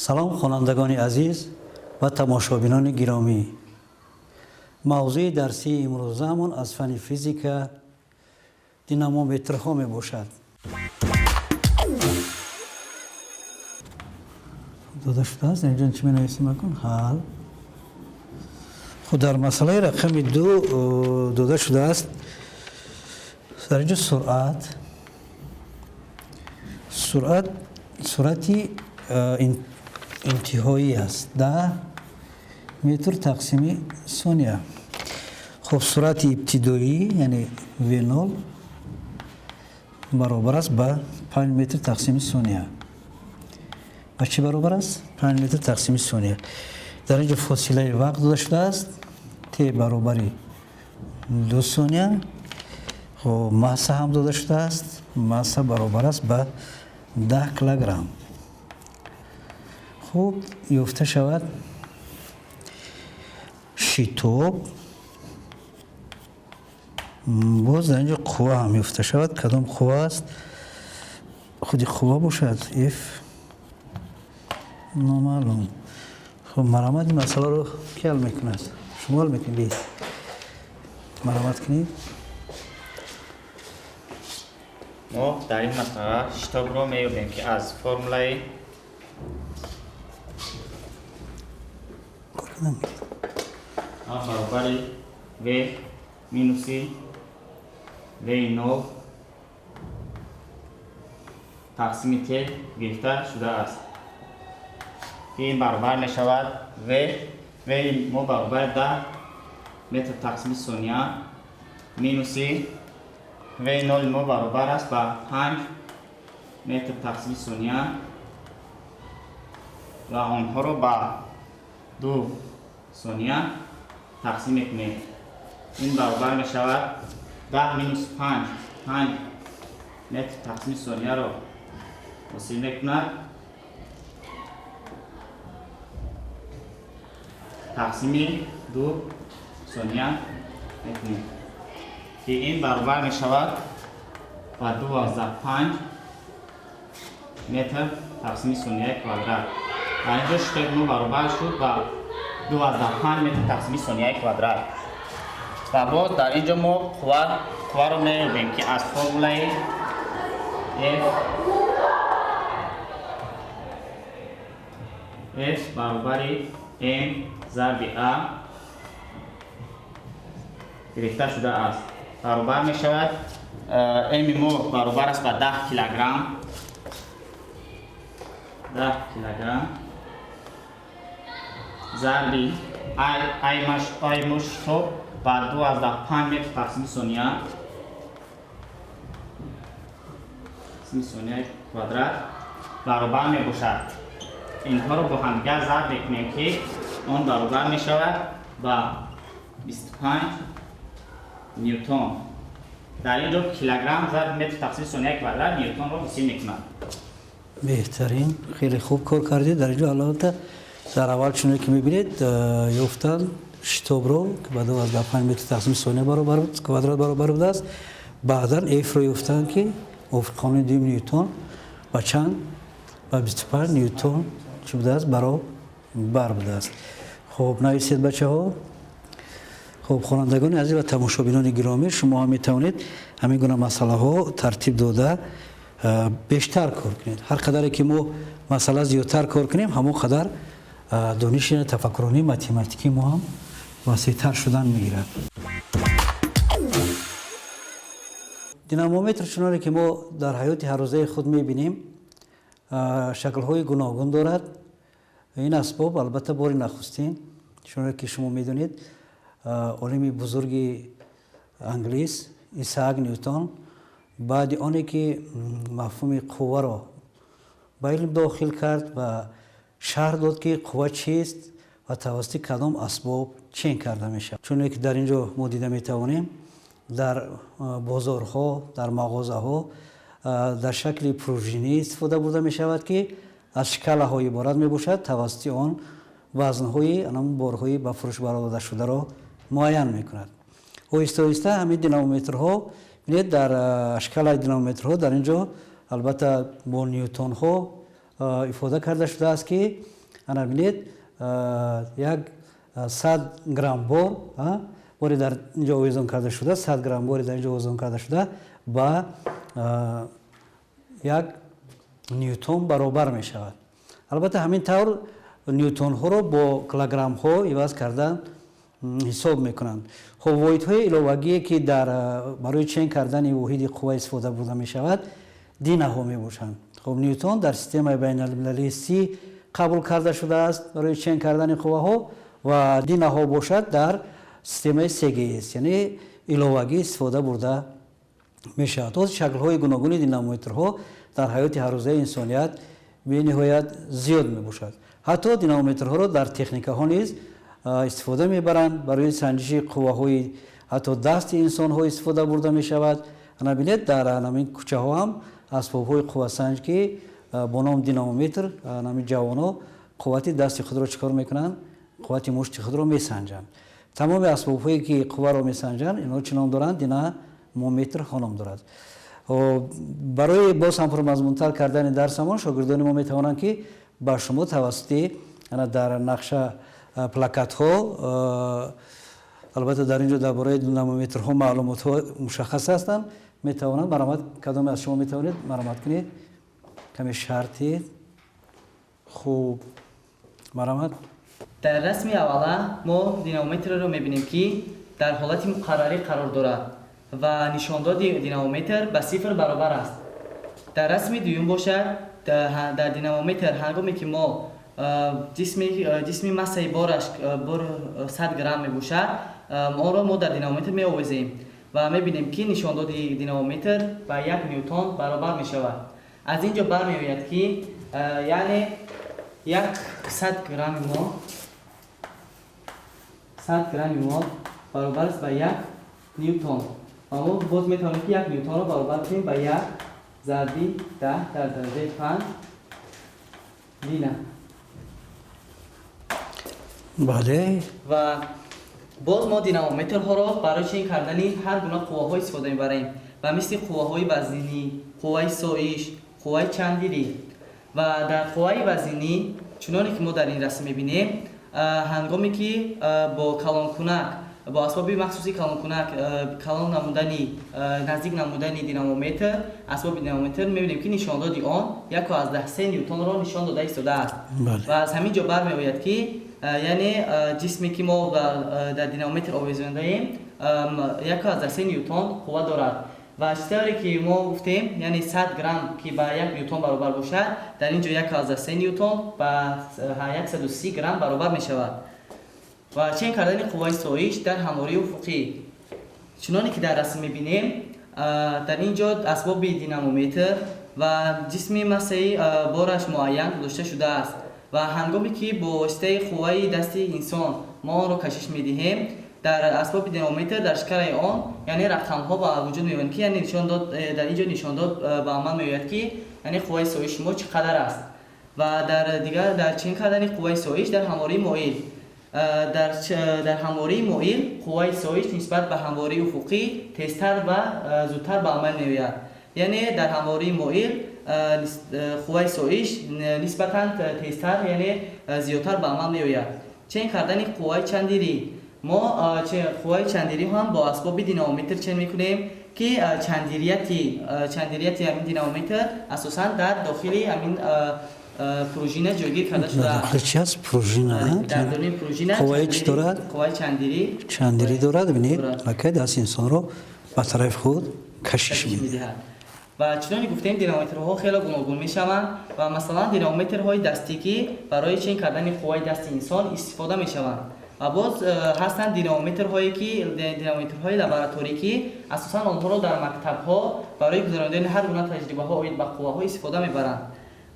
سلام خوانندگان عزیز و تماشابینان گرامی. موضوع درسی امروزمون از فن فیزیک دینامومترها می باشد. داده شده است اینجا چی می نویسیم کن؟ حل. خود در مسئله رقم 2 داده شده است در اینجا سرعتی انتهایی است 10 متر تقسیم ثانیه. خب سرعت ابتدایی یعنی V0 برابر است به 5 متر تقسیم ثانیه. و چی برابر است؟ 5 متر تقسیم ثانیه. در اینجا فاصله وقت داده شده است T برابری 2 ثانیه. خب ماسه هم داده شده است. ماسه برابر است به 10 کیلوگرم. خب یافته شود شتاب. باز در اینجا قوه هم یافته شود. کدام قوه است؟ خودی قوه باشد F نامعلوم. خب مرامت این مسئله رو کی حل میکند؟ شما حل میکنید. مرامت کنید. ما در این مسئله شتاب رو می‌یابیم که از فرمولای برابر V مینوس V0 تقسیم T گرفته شده است. این برابر می شود V ما برابر 10 متر تقسیم ثانیه مینوس V0 ما برابر است با 5 متر تقسیم ثانیه و آنها رو با 2 ثانیه تقسیم میکنیم. این برابر می شود 10 مینوس 5 متر تقسیم ثانیه رو حاصل میکند تقسیم 2 ثانیه میکنیم که این برابر می شود با 12.5 متر تقسیم ثانیه کوادرات. در اینجا شتاب ما برابر شد با 12.5 متر تقسیم ثانیه کوادرات. و باز در اینجا ما قوه رو می‌یابیم که از فرمولای F برابر M ضرب A گرفته شده است. برابر می شود M ما برابر است با 10 کیلوگرم. 10 کیلوگرم ضرب I مش تو با 12.5 متر تقسیم ثانیه کوادرات برابر می باشد. اینها رو با هم دیگر ضرب میکنیم که آن برابر می شود با 25 نیوتن. در اینجا کیلوگرم ضرب متر تقسیم ثانیه کوادرات نیوتن رو حاصل میکنند. بهترین، خیلی خوب کار کردید. در اینجا البته در اول چون که میبینید یافتن شتاب رو که بعد از 5 متر تقسیم ثانیه برابر بود کوادرات برابر بوده است. بعدا F رو یافتن که افق 2 نیوتن و چند و 25 نیوتن چی بوده است برابر بوده است. خب نویسید بچه ها. خب خوانندگان عزیز و تماشابینان گرامی، شما هم میتوانید همین گونه مسئله ها ترتیب داده بیشتر کار کنید. هر قدر که ما مسئله زیادتر کار کنیم همون قدر دانش تفکرانی متماتیکی ما هم وسیع‌تر شدن میگیرد. دینامومتر چنانه که ما در حیات هر روزه خود میبینیم شکل‌های گوناگون دارد. این اسباب البته بار نخستین چنانه که شما میدونید عالم بزرگ انگلیس ایساک نیوتن بعد آنی که مفهوم قوه را به علم داخل کرد و شرح داد که قوه چیست و توسط کدام اسباب چین کرده میشه. چون که در اینجا ما دیده میتوانیم در بازارها در مغازه ها در شکل پروژینی استفاده برده می شود که از شکل های عبارت می باشد توسط آن وزن های آن بارهای به فروش برآورده شده را معین می کند. آهسته آهسته همین دینامومترها در اشکال دینامومترها در اینجا البته با نیوتن ها ifade کرده شده است که انا بینید یک 100 گرم باری در اینجا اوزان کرده شده 100 گرم باری در اینجا اوزان کرده شده با یک نیوتن برابر می شود. البته همین طور نیوتن ها رو با کیلوگرم ها عوض کردن حساب میکنند. خب واحد های الوگی که در برای چین کردن واحد قوه استفاده برده می شود دینه ها می باشند. خب نیوتن در سیستم بین المللی سی قبول کرده شده است برای چین کردن قوه ها و دینه ها باشد در سیستم CGS یعنی الوگی استفاده برده می شود. از شکل های گوناگون دینامومترها در حیات هر روزه انسانیت به نهایت زیاد می باشد. حتی دینامومترها را در تکنیک ها نیز استفاده می برند برای سنجش قوه های حتی دست انسان ها استفاده برده می شود. انا بینید در همین کوچه ها هم اسباب های قوه سنج که با نام دینامومتر همین جوانان قوت دست خود را چکار میکنند؟ قوت مشت خود را می سنجند. تمام اسباب هایی که قوه را می سنجند اینا چه نام دارند؟ دینامومتر نام دارد. برای باز هم پرمضمون‌تر کردن درسمان شاگردان ما می توانند که با شما توسط در نقشه پلاکت ها البته در اینجا درباره دینامومترها معلومات ها مشخص هستند می توانند مرامت کدام از شما می توانید مرامت کنید کمی شرطی خوب مرامت در رسم اوله ما دینامومتر رو می بینیم که در حالت مقرری قرار دارد و نشانداد دینامومتر به 0 برابر است. در رسم دوم باشد در دینامومتر هنگامی که ما جسم مسه بارش 100 گرم می باشد ما در دینامومتر می آویزیم و می بینیم که نشانداد دینامومتر با 1 نیوتن برابر می شود. از اینجا برمی آید که یعنی 100 گرم ما برابر است با 1 نیوتن. اما باز می توانیم که 1 نیوتن را برابر کنیم با 1 ضربی 10 در درجه 5 دینه. بله. و باز ما دینامومترها را برای چین کردن هر گونه قوه های استفاده میبریم و مثل قوه های وزنی، قوه سایش، قوه چندیری. و در قوه وزنی چنانه که ما در این رسم میبینیم هنگامی که با کلان کنک با اسباب مخصوصی کلان نمودنی نزدیک نمودنی دینامومتر اسباب دینامومتر میبینیم که نشانداد آن 1/10 نیوتن را نشان داده ایستاده است. و از همین جا برمیآید که یعنی جسمی که ما در دینامومتر آویزانده ایم 1/10 نیوتن قوه دارد و چطوری که ما گفتیم یعنی 100 گرم که با 1 نیوتن برابر باشد در اینجا 1/10 نیوتن با 130 گرم برابر می شود. و چین کردن قوه سایش در همواره افقی چنانه که در رسم می‌بینیم در اینجا اسباب دینامومتر و جسم مسه بارش معین گذاشته شده است و هنگامی که با واسطه قوه دست انسان ما آن را کشش می‌دهیم در اسباب دینامومتر در شکل آن یعنی رقم‌ها با وجود می‌آیند که یعنی نشان داد در اینجا نشان داد به عمل می‌آید که یعنی قوه سایش ما چقدر است. و در چین کردن قوه سایش در همواره مایل در همواره مایل قوه سایش نسبت به همواره افقی تیزتر و زودتر به عمل می‌آید. یعنی در همواره مایل قوه سایش نسبتاً تیزتر یعنی زیادتر به عمل می‌آید. چین کردن قوه چندیری ما قوه چندیری هم با اسباب دینامومتر چین می‌کنیم که چندیریت همین دینامومتر اساساً در داخل همین پروژینه جایگیر کرده شده است. داخل چی است پروژینه؟ در درون پروژینه قوه چی دارد؟ قوه چندیری دارد. ببینید لکه دست انسان رو به طرف خود کشش می‌دهد. و چنانکه گفتیم دینامومترها خیلی گوناگون میشوند و مثلا دینامومترهای دستی که برای چین کردن قوه دست انسان استفاده میشوند و باز هستند دینامومترهای لابراتوری که اساسا آنها را در مکتب‌ها برای گذراندن هر گونه تجربه‌ها اوید با قوه‌ها استفاده میبرند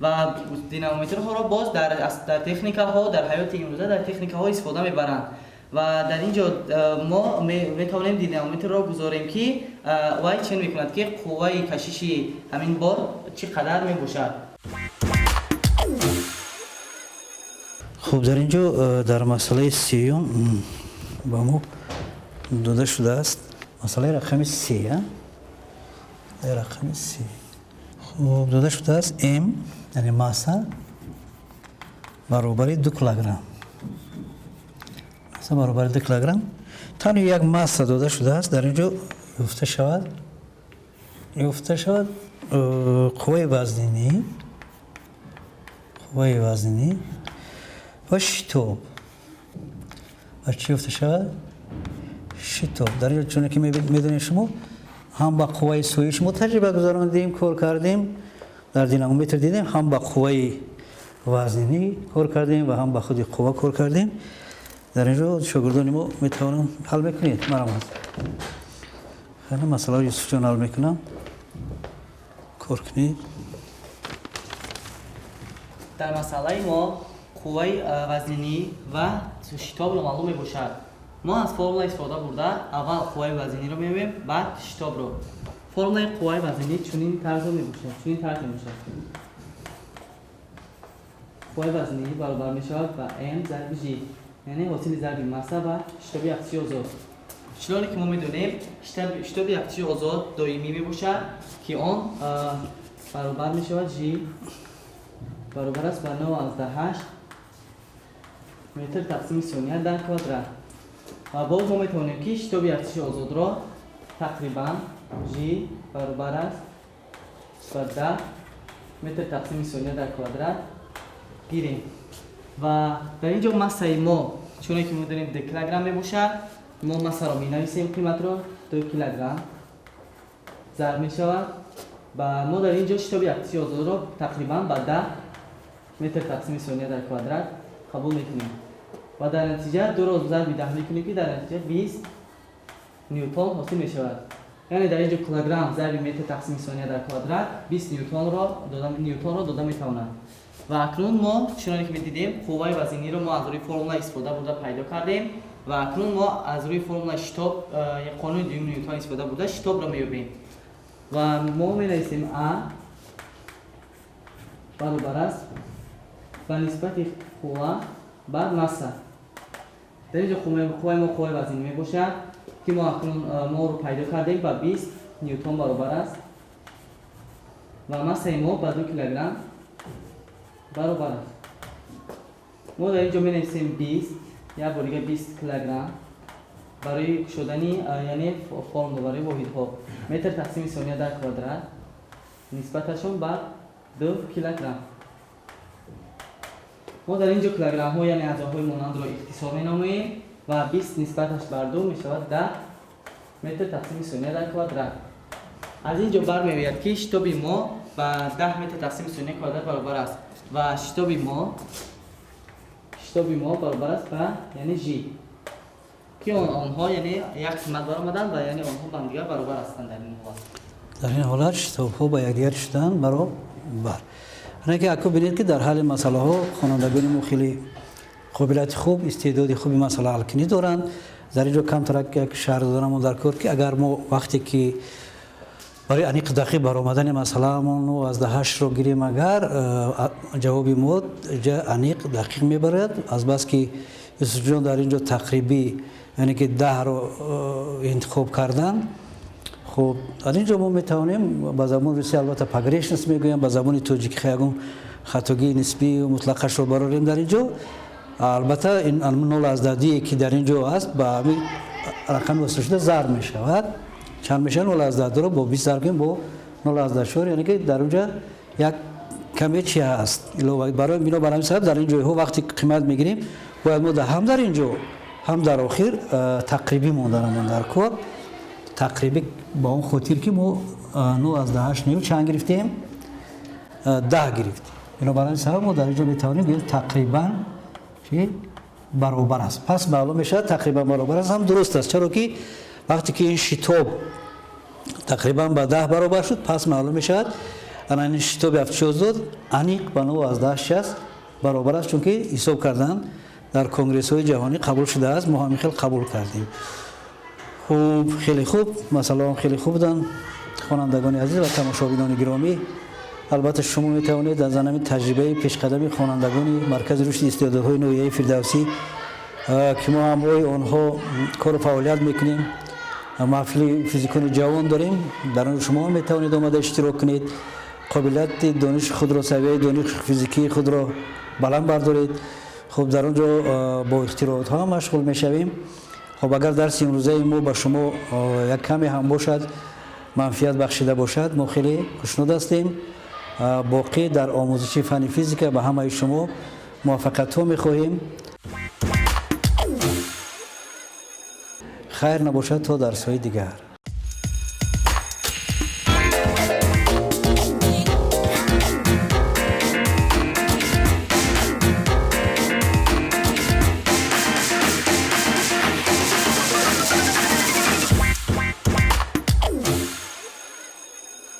و دینامومترها را باز در تکنیک‌ها در حیات امروزه در تکنیک‌ها استفاده میبرند و در اینجا ما میتوانیم دینامومتر را گذاریم که وای چین میکند که قوه کشش همین بار چقدر میباشد. خب در اینجا در مسئله سیوم با ما داده شده است مسئله رقم 3 رقم 3 خب داده شده است M یعنی ماسه برابر 2 کیلوگرم مثلا برابر 2 کیلوگرم تنها یک ماسه داده شده است در اینجا یافته شود قوه وزنی و شتاب و چی یافته شود شتاب در اینجا چون که میدونید شما هم با قوه سویش ما تجربه گذراندیم کار کردیم در دینامومتر دیدیم هم با قوه وزنی کار کردیم و هم با خود قوه کار کردیم در اینجا شاگردان ما میتوانم حل میکنید مرحمت خیلی مسئله یوسف جان حل میکنم کار کنید در مسئله ما قوه وزنی و شتاب رو معلوم میباشد ما از فرمول استفاده برده اول قوه وزنی رو میبینیم بعد شتاب رو فرمول قوه وزنی چنین طرز میباشد قوه وزنی برابر میشود با m ضرب g یعنی حاصل ضرب ماسه و شتاب یخچی آزاد چنانکه که ما میدونیم شتاب یخچی آزاد دائمی میباشد که آن برابر میشود g برابر است بر 9.8 متر تقسیم ثانیه در کوادرات و باز ما میتونیم که شتاب یخچی آزاد را تقریبا g برابر است بر 10 متر تقسیم ثانیه در کوادرات گیریم و در اینجا ماسه ما چون که میدونیم 2 کیلوگرم میباشد ما ماسه را مینویسیم قیمت را 2 کیلوگرم ضرب میشود و ما در اینجا شتاب یخچی آزاد را تقریبا با 10 متر تقسیم ثانیه در کوادرات قبول میکنیم و در نتیجه 2 را ضرب 10 میکنیم که در نتیجه 20 نیوتن حاصل میشود یعنی در اینجا کیلوگرم ضرب متر تقسیم ثانیه در کوادرات 20 نیوتن را داده میتواند و اکنون ما چنانکه که می‌دیدیم قوه وزنی رو ما از روی فرمول استفاده بوده پیدا کردیم و اکنون ما از روی فرمول شتاب یک قانون دوم نیوتن استفاده بوده شتاب رو می‌یابیم و ما می‌نویسیم A برابر است به نسبت قوه بر ماسه در اینجا قوه ما قوه وزنی میباشد که ما اکنون ما رو پیدا کردیم با 20 نیوتن برابر است و ماسه ما با 2 کیلوگرم برابر است ما در اینجا می نویسیم 20 یا بریگه 20 کیلوگرم برای شدنی یعنی فرمول برای واحدها متر تقسیم ثانیه در کوادرات نسبتشون بر 2 کیلوگرم ما در اینجا کیلوگرم ها یعنی اعضاهای مانند را اختصار می نامیم و 20 نسبتش بر 2 می شود 10 متر تقسیم ثانیه در کوادرات از اینجا برمی‌آید که شتاب ما با 10 متر تقسیم ثانیه کوادرات برابر است و شتاب ما برابر است با یعنی g که آنها یعنی یک قسمت برآمدن و یعنی آنها با هم دیگر برابر هستند در این حالت شتاب ها با یکدیگر شدن برابر یعنی که اکو ببینید که در حل مسئله ها خوانندگان ما خیلی قابلیت خوب استعداد خوبی مسئله حل کنی دارند در اینجا کم ترک یک شرط دارم در کار که اگر ما وقتی که برای انیق دقیق برآمدن مسئله رو از 10 رو گیریم اگر جوابی ما انیق دقیق میبرد از بس که یوسف جان در اینجا تقریبی یعنی که 10 رو انتخاب کردن خب در اینجا ما میتوانیم با زبان روسی البته پاگریشنس میگویم با زبان توجیکی خیلی خطاگی نسبی و مطلقش رو براریم در اینجا البته این 0 از 10 که در اینجا است با همین رقم وصل شده ضرب میشود چند میشه 0 از 10 رو با 20 ضرب کنیم با 0 از 10 شور یعنی که در اونجا یک کمی چی هست برای بنا برای صاحب در اینجا ها وقتی قیمت میگیریم باید ما هم در اینجا هم در آخر تقریبی موندن در کار تقریبی با اون خاطر که ما 9 از 10 نیو چند گرفتیم 10 گرفتیم بنا برای صاحب ما در اینجا میتونیم بگیم تقریبا چی برابر است پس معلوم میشه تقریبا برابر است هم درست است چرا که وقتی که این شتاب تقریبا با 10 برابر شد پس معلوم میشد این شتاب یخچی آزاد انیق با 9 از 10 است برابر است چون که حساب کردن در کنگرس های جهانی قبول شده است ما هم خیلی قبول کردیم خوب خیلی خوب مثلا خیلی خوب بودن خوانندگان عزیز و تماشابینان گرامی البته شما میتوانید از زمینه تجربه پیشقدمی خوانندگان مرکز رشد استعدادهای نوعی فردوسی که ما هم روی آنها کار و فعالیت میکنیم محفل فیزیکون جوان داریم در آن شما میتوانید آمده اشتراک کنید قابلیت دانش خود را، سویه دانش فیزیکی خود را بلند بردارید. خب در اونجا با اختراعات ها مشغول میشویم. خب اگر درس امروزه ما به شما یک کمی هم باشد منفعت بخشیده باشد، ما خیلی خوشنود هستیم. باقی در آموزش فن فیزیک به همه شما موفقیت ها میخواهیم. خیر نباشد تا درس های دیگر.